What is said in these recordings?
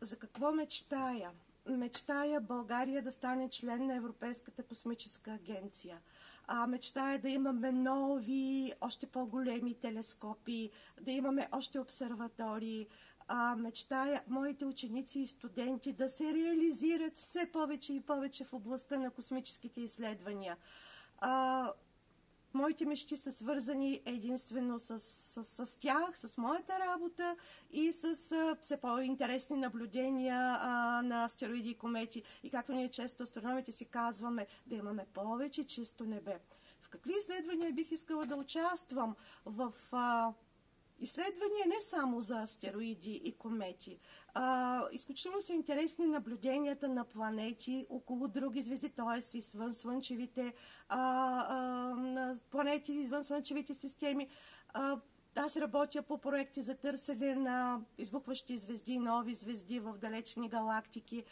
За какво мечтая? Мечтая България да стане член на Европейската космическа агенция. Мечтая да имаме нови, още по-големи телескопи, да имаме още обсерватории. Мечтая моите ученици и студенти да се реализират все повече и повече в областта на космическите изследвания. Моите мечти са свързани единствено с тях, с моята работа и с все по-интересни наблюдения на астероиди и комети. И както ние често астрономите си казваме, да имаме повече чисто небе. В какви изследвания бих искала да участвам? В изследвания не само за астероиди и комети. Изключително са интересни наблюденията на планети около други звезди, т.е. извън слънчевите планети, извън слънчевите системи. Аз работя по проекти за търсене на избухващи звезди, нови звезди в далечни галактики.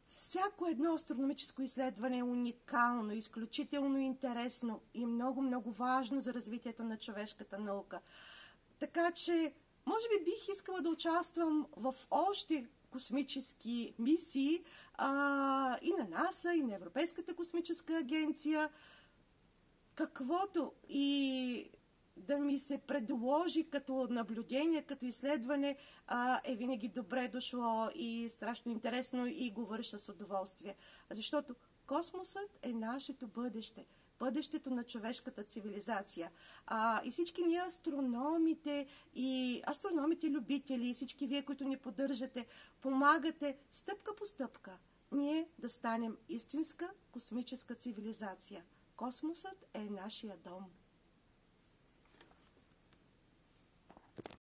Всяко едно астрономическо изследване е уникално, изключително интересно и много важно за развитието на човешката наука. Така че, може би бих искала да участвам в още космически мисии и на НАСА, и на Европейската космическа агенция. Каквото и да ми се предложи като наблюдение, като изследване, е винаги добре дошло и страшно интересно и го върша с удоволствие. Защото космосът е нашето бъдеще. Бъдещето на човешката цивилизация. И всички ние астрономите любители, и всички вие, които ни поддържате, помагате стъпка по стъпка ние да станем истинска космическа цивилизация. Космосът е нашия дом.